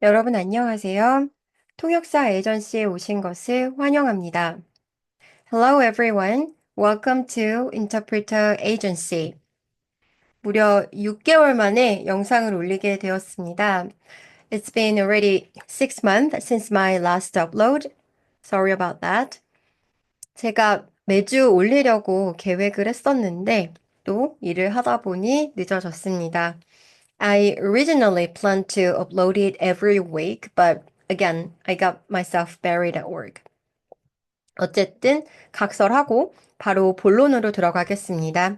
여러분 안녕하세요. 통역사 에이전시에 오신 것을 환영합니다. Hello everyone. Welcome to Interpreter Agency. 무려 6개월 만에 영상을 올리게 되었습니다. It's been already 6 months since my last upload. Sorry about that. 제가 매주 올리려고 계획을 했었는데 또 일을 하다 보니 늦어졌습니다. I originally planned to upload it every week, but again, I got myself buried at work. 어쨌든 각설하고 바로 본론으로 들어가겠습니다.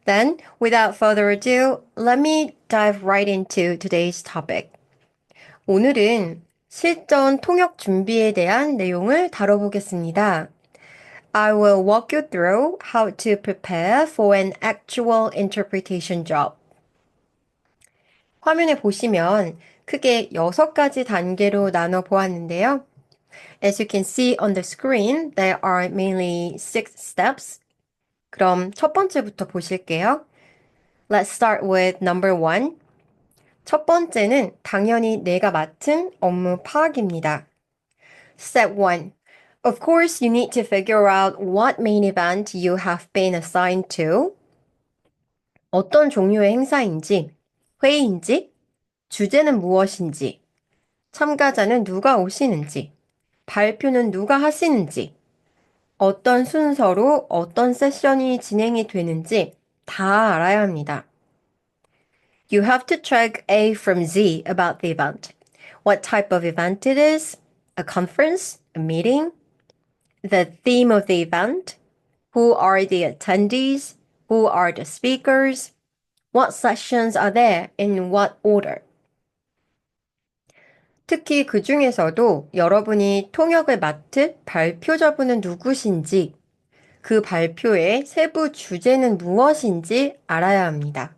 Then, without further ado, let me dive right into today's topic. 오늘은 실전 통역 준비에 대한 내용을 다뤄보겠습니다. I will walk you through how to prepare for an actual interpretation job. 화면에 보시면 크게 6가지 단계로 나눠 보았는데요. As you can see on the screen, there are mainly 6 steps. 그럼 첫 번째부터 보실게요. Let's start with number 1. 첫 번째는 당연히 내가 맡은 업무 파악입니다. Step 1. Of course, you need to figure out what main event you have been assigned to. 어떤 종류의 행사인지, 회의인지, 주제는 무엇인지, 참가자는 누가 오시는지, 발표는 누가 하시는지, 어떤 순서로 어떤 세션이 진행이 되는지 다 알아야 합니다. You have to track A from Z about the event. What type of event it is, a conference, a meeting, the theme of the event, who are the attendees, who are the speakers, what sessions are there, in what order. 특히 그 중에서도 여러분이 통역을 맡을 발표자분은 누구신지, 그 발표의 세부 주제는 무엇인지 알아야 합니다.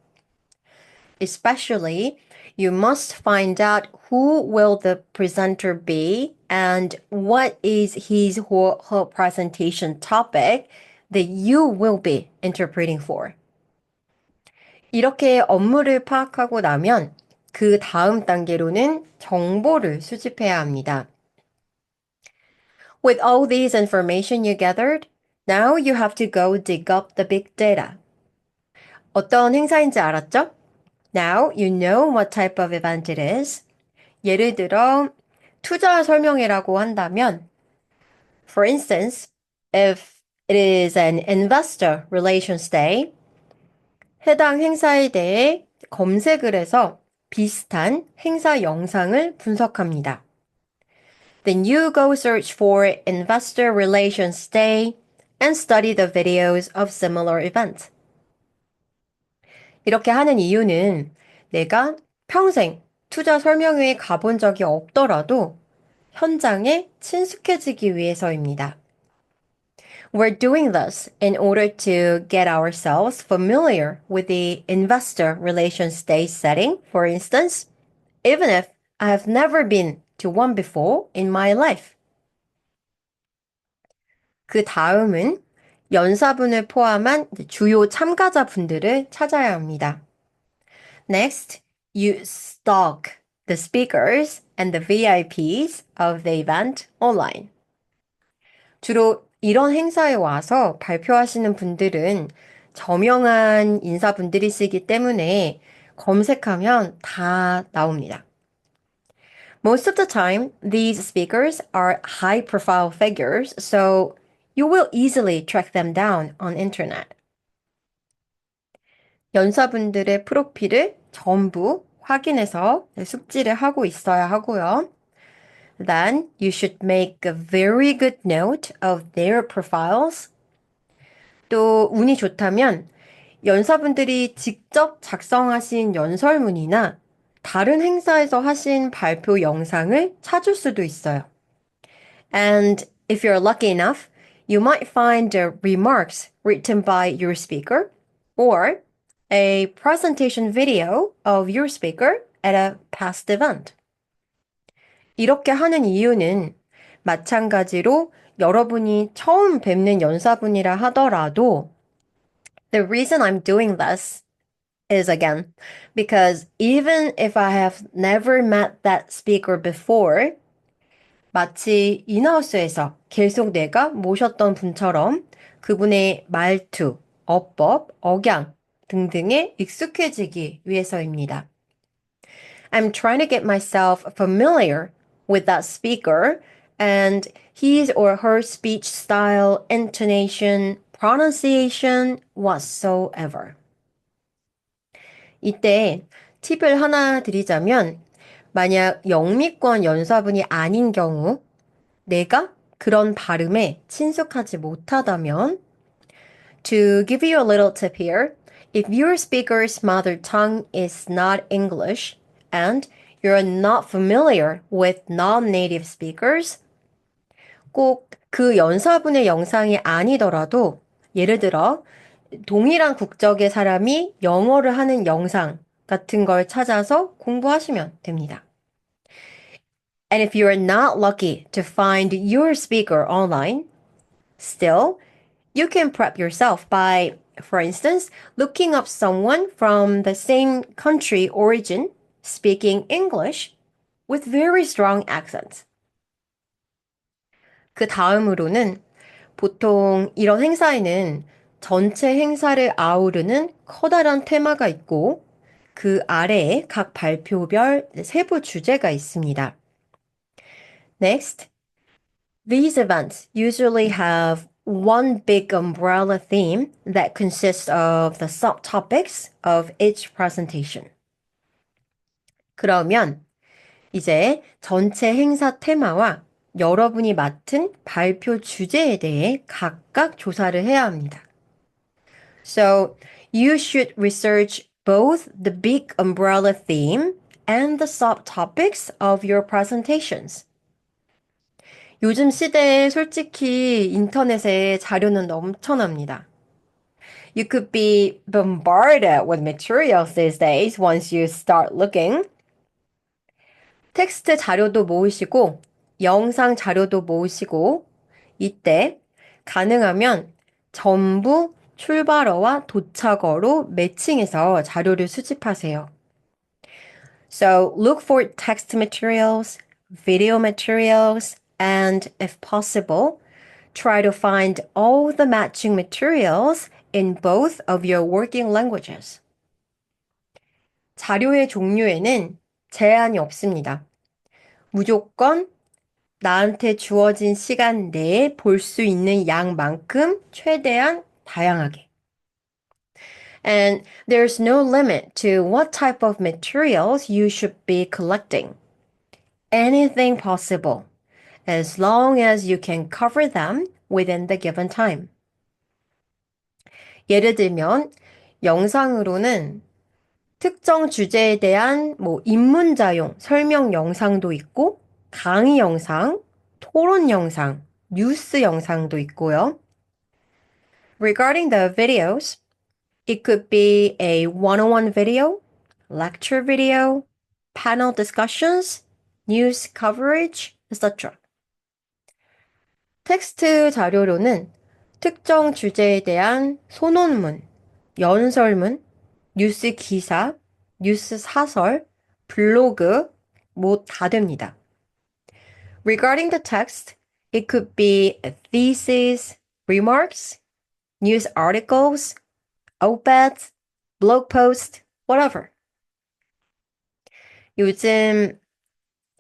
Especially, you must find out who will the presenter be and what is his or her presentation topic that you will be interpreting for. 이렇게 업무를 파악하고 나면 그 다음 단계로는 정보를 수집해야 합니다. With all this information you gathered, now you have to go dig up the big data. 어떤 행사인지 알았죠? Now you know what type of event it is. 예를 들어 투자 설명회라고 한다면, for instance, if it is an investor relations day, 해당 행사에 대해 검색을 해서 비슷한 행사 영상을 분석합니다. Then you go search for investor relations day and study the videos of similar events. 이렇게 하는 이유는 내가 평생 투자 설명회에 가본 적이 없더라도 현장에 친숙해지기 위해서입니다. We're doing this in order to get ourselves familiar with the investor relations day setting, for instance, even if I have never been to one before in my life. 그 다음은 연사분을 포함한 주요 참가자분들을 찾아야 합니다. Next, you stalk the speakers and the VIPs of the event online. 주로 이런 행사에 와서 발표하시는 분들은 저명한 인사분들이시기 때문에 검색하면 다 나옵니다. Most of the time, these speakers are high-profile figures, so you will easily track them down on internet. 연사분들의 프로필을 전부 확인해서 숙지를 하고 있어야 하고요. Then you should make a very good note of their profiles. 또 운이 좋다면 연사분들이 직접 작성하신 연설문이나 다른 행사에서 하신 발표 영상을 찾을 수도 있어요. And if you're lucky enough, you might find the remarks written by your speaker or a presentation video of your speaker at a past event. 이렇게 하는 이유는 마찬가지로 여러분이 처음 뵙는 연사분이라 하더라도 The reason I'm doing this is again. Because even if I have never met that speaker before, 마치 인하우스에서 계속 내가 모셨던 분처럼 그분의 말투, 어법, 억양 등등에 익숙해지기 위해서입니다. I'm trying to get myself familiar with that speaker and his or her speech style, intonation, pronunciation, whatsoever. 이때 팁을 하나 드리자면, 만약 영미권 연사분이 아닌 경우, 내가 그런 발음에 친숙하지 못하다면, to give you a little tip here, if your speaker's mother tongue is not English and you're not familiar with non-native speakers, 꼭 그 연사분의 영상이 아니더라도 예를 들어 동일한 국적의 사람이 영어를 하는 영상 같은 걸 찾아서 공부하시면 됩니다. And if you are not lucky to find your speaker online, still, you can prep yourself by, for instance, looking up someone from the same country origin speaking English with very strong accents. 그 다음으로는 보통 이런 행사에는 전체 행사를 아우르는 커다란 테마가 있고 그 아래에 각 발표별 세부 주제가 있습니다. Next, these events usually have one big umbrella theme that consists of the subtopics of each presentation. 그러면 이제 전체 행사 테마와 여러분이 맡은 발표 주제에 대해 각각 조사를 해야 합니다. So, you should research both the big umbrella theme and the subtopics of your presentations. 요즘 시대에 솔직히 인터넷에 자료는 넘쳐납니다. You could be bombarded with materials these days once you start looking. 텍스트 자료도 모으시고, 영상 자료도 모으시고, 이때 가능하면 전부 출발어와 도착어로 매칭해서 자료를 수집하세요. So look for text materials, video materials, and if possible, try to find all the matching materials in both of your working languages. 자료의 종류에는 제한이 없습니다. 무조건 나한테 주어진 시간 내에 볼 수 있는 양만큼 최대한 다양하게. And there's no limit to what type of materials you should be collecting. Anything possible, as long as you can cover them within the given time. 예를 들면, 영상으로는 특정 주제에 대한 입문자용 설명 영상도 있고, 강의 영상, 토론 영상, 뉴스 영상도 있고요. Regarding the videos, it could be a one-on-one video, lecture video, panel discussions, news coverage, etc. 텍스트 자료로는 특정 주제에 대한 소논문, 연설문, 뉴스 기사, 뉴스 사설, 블로그, 다 됩니다. Regarding the text, it could be a thesis, remarks, news articles, op-eds, blog post, whatever. 요즘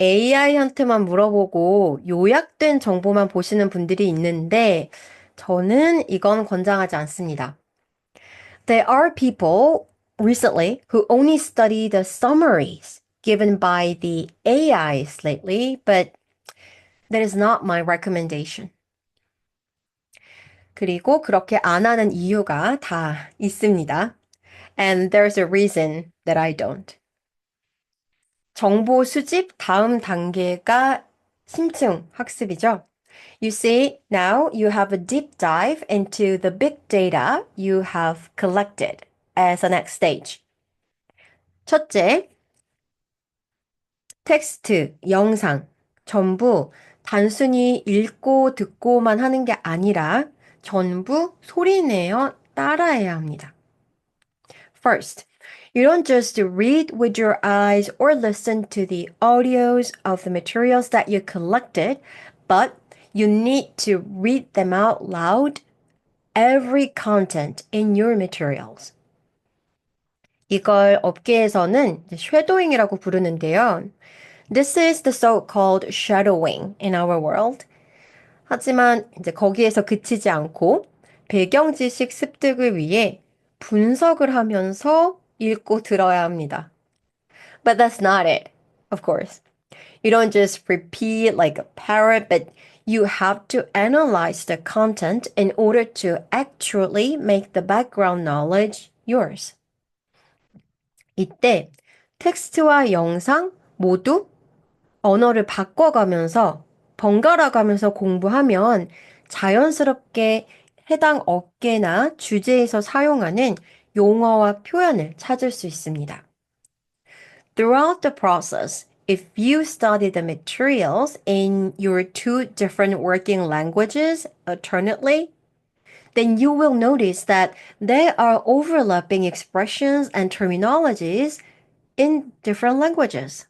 AI한테만 물어보고 요약된 정보만 보시는 분들이 있는데 저는 이건 권장하지 않습니다. There are people recently who only study the summaries given by the AIs lately, but that is not my recommendation. 그리고 그렇게 안 하는 이유가 다 있습니다. And there's a reason that I don't. 정보 수집 다음 단계가 심층 학습이죠. You see, now you have a deep dive into the big data you have collected as a next stage. 첫째, 텍스트, 영상, 전부 단순히 읽고 듣고만 하는 게 아니라 전부 소리내어 따라해야 합니다. First, You don't just read with your eyes or listen to the audios of the materials that you collected, but you need to read them out loud, every content in your materials. 이걸 업계에서는 쉐도잉이라고 부르는데요. This is the so-called shadowing in our world. 하지만 이제 거기에서 그치지 않고 배경 지식 습득을 위해 분석을 하면서 읽고 들어야 합니다. But that's not it, of course. You don't just repeat like a parrot, but you have to analyze the content in order to actually make the background knowledge yours. 이때 텍스트와 영상 모두 언어를 바꿔가면서 번갈아 가면서 공부하면 자연스럽게 해당 업계나 주제에서 사용하는 용어와 표현을 찾을 수 있습니다. Throughout the process, if you study the materials in your two different working languages alternately, then you will notice that there are overlapping expressions and terminologies in different languages.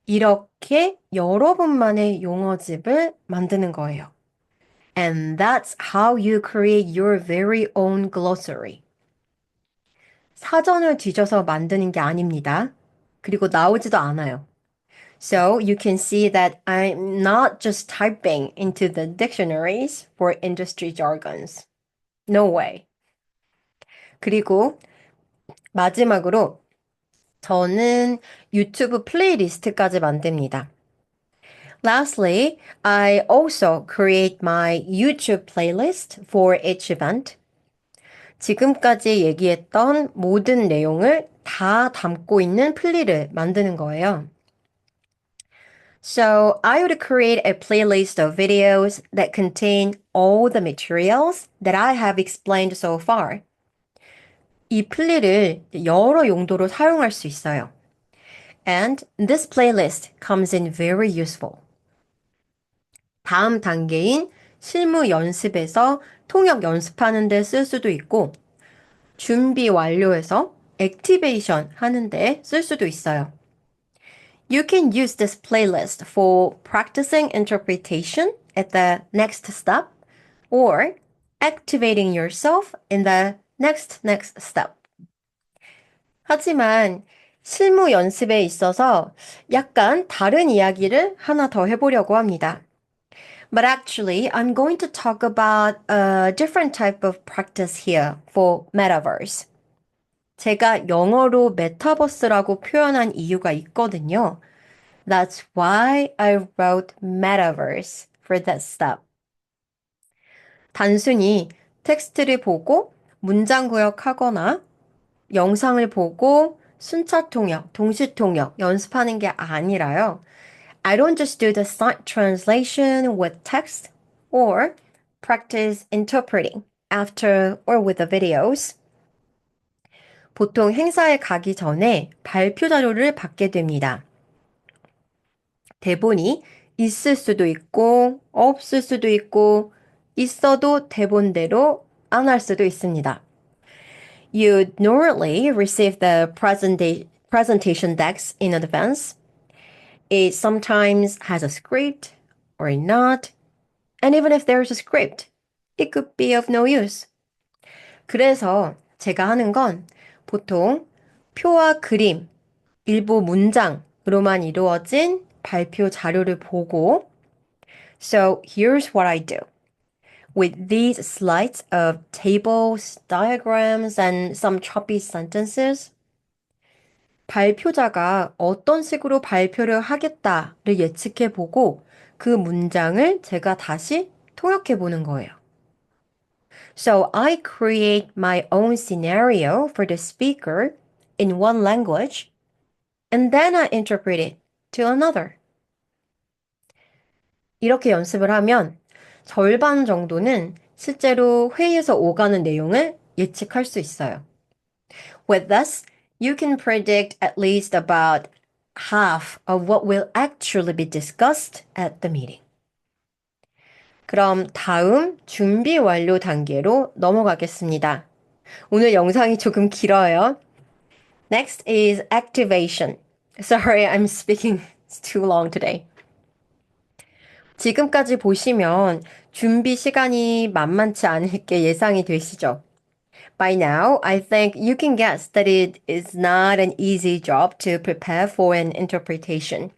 이렇게 여러분만의 용어집을 만드는 거예요. And that's how you create your very own glossary. 사전을 뒤져서 만드는 게 아닙니다. 그리고 나오지도 않아요. So you can see that I'm not just typing into the dictionaries for industry jargons. No way. 그리고 마지막으로 저는 유튜브 플레이리스트까지 만듭니다. Lastly, I also create my YouTube playlist for each event. 지금까지 얘기했던 모든 내용을 다 담고 있는 플리를 만드는 거예요. So I would create a playlist of videos that contain all the materials that I have explained so far. 이 플리를 여러 용도로 사용할 수 있어요. And this playlist comes in very useful. 다음 단계인 실무 연습에서 통역 연습하는 데 쓸 수도 있고, 준비 완료해서 액티베이션 하는 데 쓸 수도 있어요. You can use this playlist for practicing interpretation at the next step or activating yourself in the next step. 하지만 실무 연습에 있어서 약간 다른 이야기를 하나 더 해보려고 합니다. But actually, I'm going to talk about a different type of practice here for metaverse. 제가 영어로 메타버스라고 표현한 이유가 있거든요. That's why I wrote metaverse for that step. 단순히 텍스트를 보고 문장 구역하거나 영상을 보고 순차 통역, 동시 통역 연습하는 게 아니라요. I don't just do the site translation with text or practice interpreting after or with the videos. 보통 행사에 가기 전에 발표 자료를 받게 됩니다. 대본이 있을 수도 있고, 없을 수도 있고, 있어도 대본대로 안 할 수도 있습니다. You normally receive the presentation decks in advance. It sometimes has a script or not. And even if there's a script, it could be of no use. 그래서 제가 하는 건 보통 표와 그림, 일부 문장으로만 이루어진 발표 자료를 보고 So here's what I do. With these slides of tables, diagrams, and some choppy sentences, 발표자가 어떤 식으로 발표를 하겠다를 예측해 보고 그 문장을 제가 다시 통역해 보는 거예요. So I create my own scenario for the speaker in one language and then I interpret it to another. 이렇게 연습을 하면 절반 정도는 실제로 회의에서 오가는 내용을 예측할 수 있어요. With this, you can predict at least about half of what will actually be discussed at the meeting. 그럼 다음 준비 완료 단계로 넘어가겠습니다. 오늘 영상이 조금 길어요. Next is activation. Sorry, I'm speaking too long today. 지금까지 보시면 준비 시간이 만만치 않을 게 예상이 되시죠? By now, I think you can guess that it is not an easy job to prepare for an interpretation.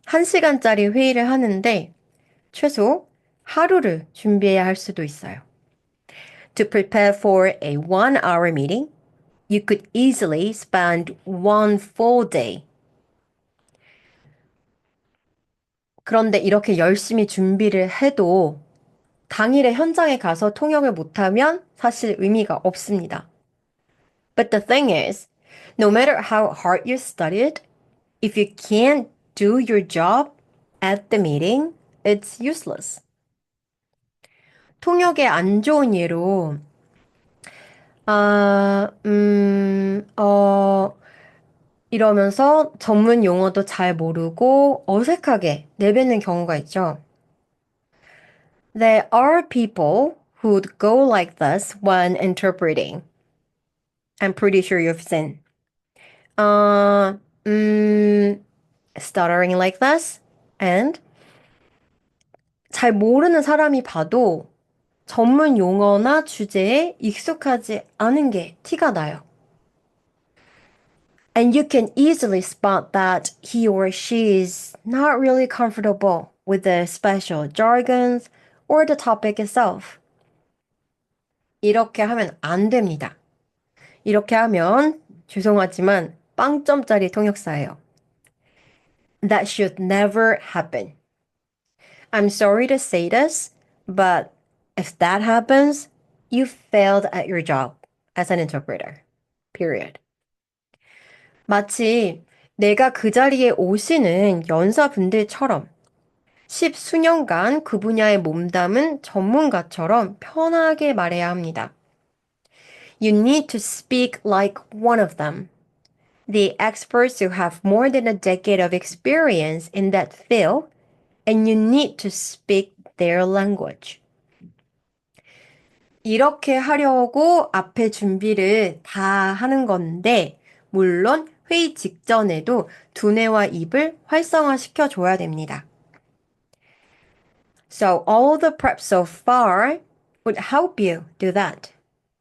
1시간짜리 회의를 하는데 최소 하루를 준비해야 할 수도 있어요. To prepare for a 1-hour meeting, you could easily spend one full day. 그런데 이렇게 열심히 준비를 해도 당일에 현장에 가서 통역을 못하면 사실 의미가 없습니다. But the thing is, no matter how hard you studied, if you can't do your job at the meeting, it's useless. 통역의 안 좋은 예로, 아, 이러면서 전문 용어도 잘 모르고 어색하게 내뱉는 경우가 있죠. There are people who'd go like this when interpreting. I'm pretty sure you've seen. Uh, mm, stuttering like this. And 잘 모르는 사람이 봐도 전문 용어나 주제에 익숙하지 않은 게 티가 나요. And you can easily spot that he or she is not really comfortable with the special jargons or the topic itself. 이렇게 하면 안 됩니다. 이렇게 하면 죄송하지만 빵점짜리 통역사예요. That should never happen. I'm sorry to say this, but if that happens, you failed at your job as an interpreter. Period. 마치 내가 그 자리에 오시는 연사분들처럼 10수년간 그 분야에 몸담은 전문가처럼 편하게 말해야 합니다. You need to speak like one of them. The experts who have more than a decade of experience in that field, and you need to speak their language. 이렇게 하려고 앞에 준비를 다 하는 건데, 물론 회의 직전에도 두뇌와 입을 활성화시켜 줘야 됩니다. So all the prep so far would help you do that.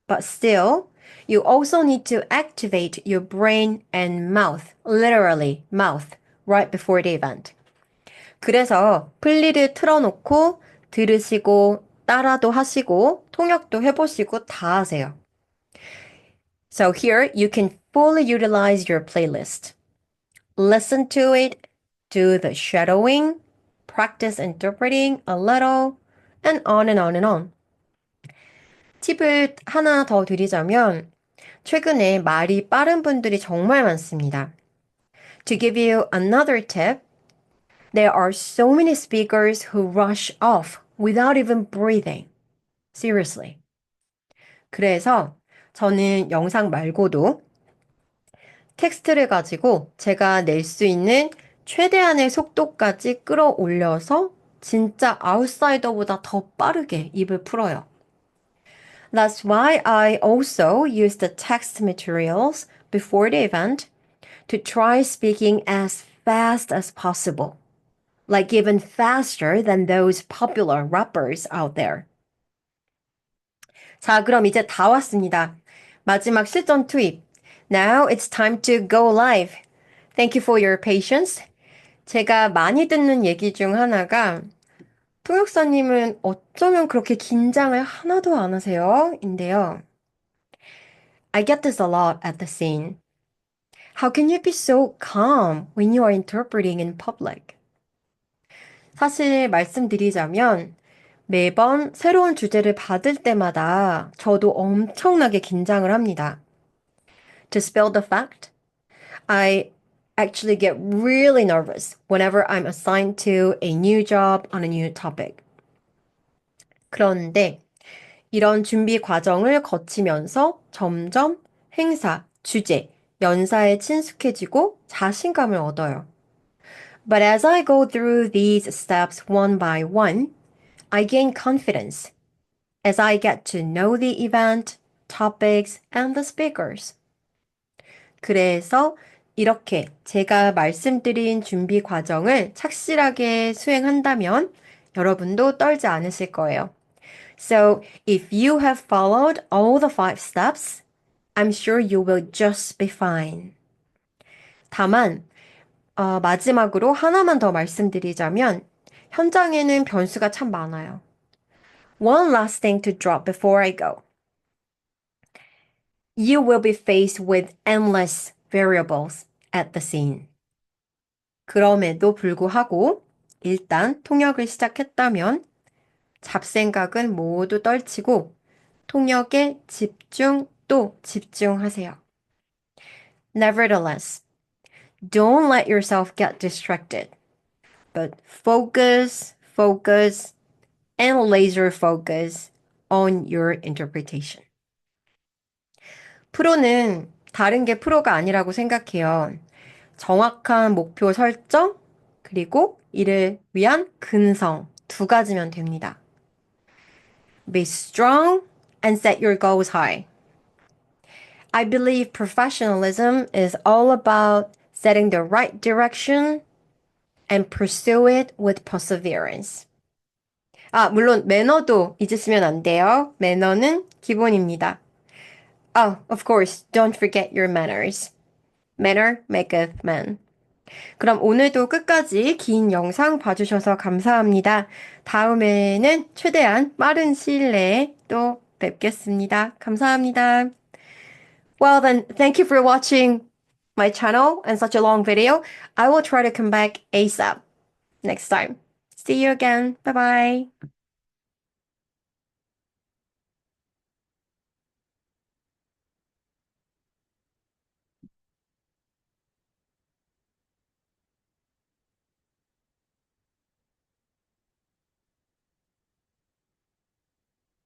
But still, you also need to activate your brain and mouth, literally mouth, right before the event. 그래서 플리를 틀어놓고 들으시고 따라도 하시고 통역도 해보시고 다 하세요. So here you can fully utilize your playlist. Listen to it, do the shadowing, practice interpreting a little, and on and on and on. 팁을 하나 더 드리자면 최근에 말이 빠른 분들이 정말 많습니다. To give you another tip, there are so many speakers who rush off without even breathing. Seriously. 그래서 저는 영상 말고도 텍스트를 가지고 제가 낼 수 있는 최대한의 속도까지 끌어올려서 진짜 아웃사이더보다 더 빠르게 입을 풀어요. That's why I also use the text materials before the event to try speaking as fast as possible. Like even faster than those popular rappers out there. 자, 그럼 이제 다 왔습니다. 마지막 실전 투입. Now it's time to go live. Thank you for your patience. 제가 많이 듣는 얘기 중 하나가 통역사님은 어쩌면 그렇게 긴장을 하나도 안 하세요? 인데요. I get this a lot at the scene. How can you be so calm when you are interpreting in public? 사실 말씀드리자면 매번 새로운 주제를 받을 때마다 저도 엄청나게 긴장을 합니다. To spill the fact, I actually get really nervous whenever I'm assigned to a new job on a new topic. 그런데 이런 준비 과정을 거치면서 점점 행사, 주제, 연사에 친숙해지고 자신감을 얻어요. But as I go through these steps one by one, I gain confidence as I get to know the event, topics, and the speakers. 그래서 이렇게 제가 말씀드린 준비 과정을 착실하게 수행한다면 여러분도 떨지 않으실 거예요. So, if you have followed all the five steps, I'm sure you will just be fine. 다만, 마지막으로 하나만 더 말씀드리자면, 현장에는 변수가 참 많아요. One last thing to drop before I go. You will be faced with endless variables at the scene. 그럼에도 불구하고 일단 통역을 시작했다면 잡생각은 모두 떨치고 통역에 집중 또 집중하세요. Nevertheless, don't let yourself get distracted, but focus, and laser focus on your interpretation. 프로는 다른 게 프로가 아니라고 생각해요. 정확한 목표 설정, 그리고 이를 위한 근성 두 가지면 됩니다. Be strong and set your goals high. I believe professionalism is all about setting the right direction and pursue it with perseverance. 물론 매너도 잊으시면 안 돼요. 매너는 기본입니다. Oh, of course, don't forget your manners. Manner maketh man. 그럼 오늘도 끝까지 긴 영상 봐주셔서 감사합니다. 다음에는 최대한 빠른 시일 내에 또 뵙겠습니다. 감사합니다. Well then, thank you for watching my channel and such a long video. I will try to come back ASAP next time. See you again. Bye bye.